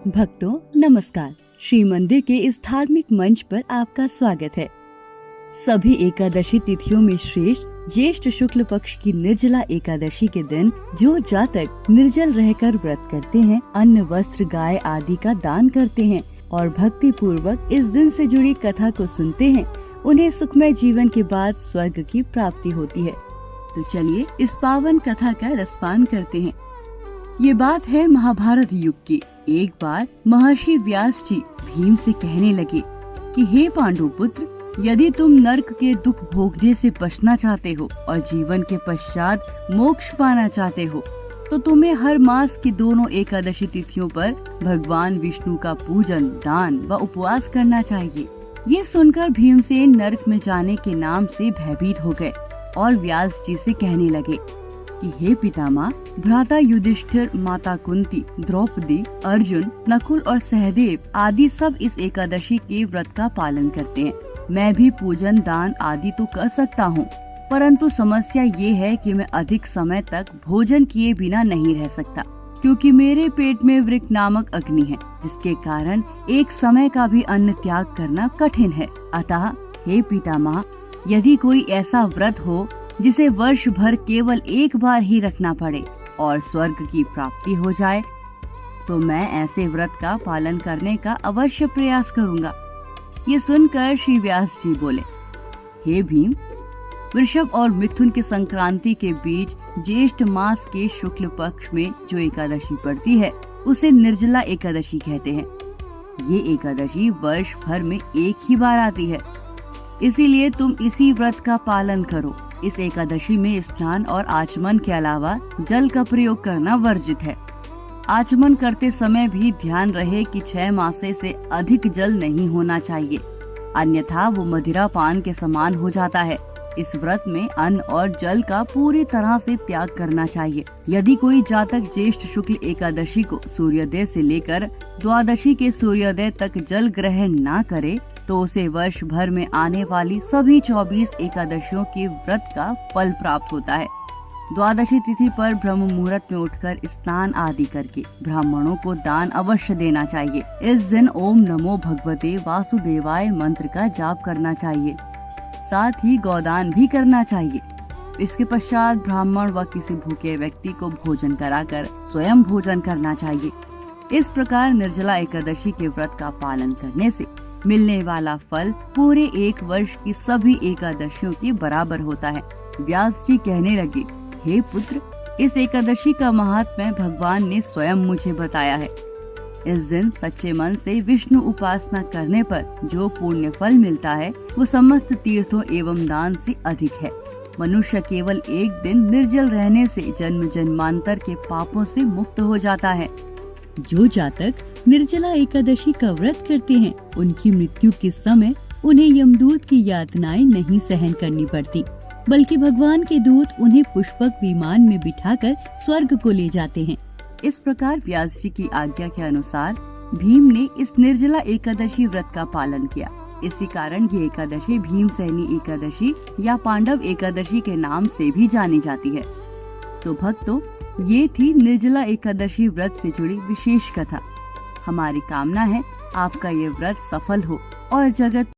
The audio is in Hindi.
भक्तों नमस्कार। श्री मंदिर के इस धार्मिक मंच पर आपका स्वागत है। सभी एकादशी तिथियों में श्रेष्ठ ज्येष्ठ शुक्ल पक्ष की निर्जला एकादशी के दिन जो जातक निर्जल रहकर व्रत करते हैं, अन्न वस्त्र गाय आदि का दान करते हैं और भक्ति पूर्वक इस दिन से जुड़ी कथा को सुनते हैं, उन्हें सुखमय जीवन के बाद स्वर्ग की प्राप्ति होती है। तो चलिए इस पावन कथा का रसपान करते हैं। ये बात है महाभारत युग की। एक बार महर्षि व्यास जी भीम से कहने लगे कि हे पांडु पुत्र, यदि तुम नरक के दुख भोगने से बचना चाहते हो और जीवन के पश्चात मोक्ष पाना चाहते हो, तो तुम्हें हर मास की दोनों एकादशी तिथियों पर भगवान विष्णु का पूजन, दान व उपवास करना चाहिए। ये सुनकर भीमसेन नरक में जाने के नाम से भयभीत हो गए और व्यास जी से कहने लगे कि हे पितामह, भ्राता युधिष्ठिर, माता कुंती, द्रौपदी, अर्जुन, नकुल और सहदेव आदि सब इस एकादशी के व्रत का पालन करते हैं। मैं भी पूजन, दान आदि तो कर सकता हूँ, परंतु समस्या ये है कि मैं अधिक समय तक भोजन किए बिना नहीं रह सकता, क्योंकि मेरे पेट में वृक्क नामक अग्नि है, जिसके कारण एक समय का भी अन्न त्याग करना कठिन है। अतः हे पितामह, यदि कोई ऐसा व्रत हो जिसे वर्ष भर केवल एक बार ही रखना पड़े और स्वर्ग की प्राप्ति हो जाए, तो मैं ऐसे व्रत का पालन करने का अवश्य प्रयास करूंगा। ये सुनकर श्री व्यास जी बोले, हे भीम, वृषभ और मिथुन के संक्रांति के बीच ज्येष्ठ मास के शुक्ल पक्ष में जो एकादशी पड़ती है, उसे निर्जला एकादशी कहते हैं। ये एकादशी वर्ष भर में एक ही बार आती है, इसीलिए तुम इसी व्रत का पालन करो। इस एकादशी में स्नान और आचमन के अलावा जल का प्रयोग करना वर्जित है। आचमन करते समय भी ध्यान रहे कि 6 मासे से अधिक जल नहीं होना चाहिए, अन्यथा वो मदिरा पान के समान हो जाता है। इस व्रत में अन्न और जल का पूरी तरह से त्याग करना चाहिए। यदि कोई जातक ज्येष्ठ शुक्ल एकादशी को सूर्योदय से लेकर द्वादशी के सूर्योदय तक जल ग्रहण न करे, तो उसे वर्ष भर में आने वाली सभी 24 एकादशियों के व्रत का फल प्राप्त होता है। द्वादशी तिथि पर ब्रह्म मुहूर्त में उठकर स्नान आदि करके ब्राह्मणों को दान अवश्य देना चाहिए। इस दिन ओम नमो भगवते वासुदेवाय मंत्र का जाप करना चाहिए, साथ ही गौदान भी करना चाहिए। इसके पश्चात ब्राह्मण व किसी भूखे व्यक्ति को भोजन कराकर स्वयं भोजन करना चाहिए। इस प्रकार निर्जला एकादशी के व्रत का पालन करने से मिलने वाला फल पूरे एक वर्ष की सभी एकादशियों के बराबर होता है। व्यास जी कहने लगे, हे पुत्र, इस एकादशी का महात्म्य भगवान ने स्वयं मुझे बताया है। इस दिन सच्चे मन से विष्णु उपासना करने पर जो पुण्य फल मिलता है, वो समस्त तीर्थों एवं दान से अधिक है। मनुष्य केवल एक दिन निर्जल रहने से जन्म जन्मांतर के पापों से मुक्त हो जाता है। जो जातक निर्जला एकादशी का व्रत करते हैं, उनकी मृत्यु के समय उन्हें यमदूत की यातनाएं नहीं सहन करनी पड़ती, बल्कि भगवान के दूत उन्हें पुष्पक विमान में बिठाकर स्वर्ग को ले जाते हैं। इस प्रकार व्यास जी की आज्ञा के अनुसार भीम ने इस निर्जला एकादशी व्रत का पालन किया। इसी कारण ये एकादशी भीमसेनी एकादशी या पांडव एकादशी के नाम से भी जानी जाती है। तो भक्तों, ये थी निर्जला एकादशी व्रत से जुड़ी विशेष कथा। हमारी कामना है आपका ये व्रत सफल हो और जगत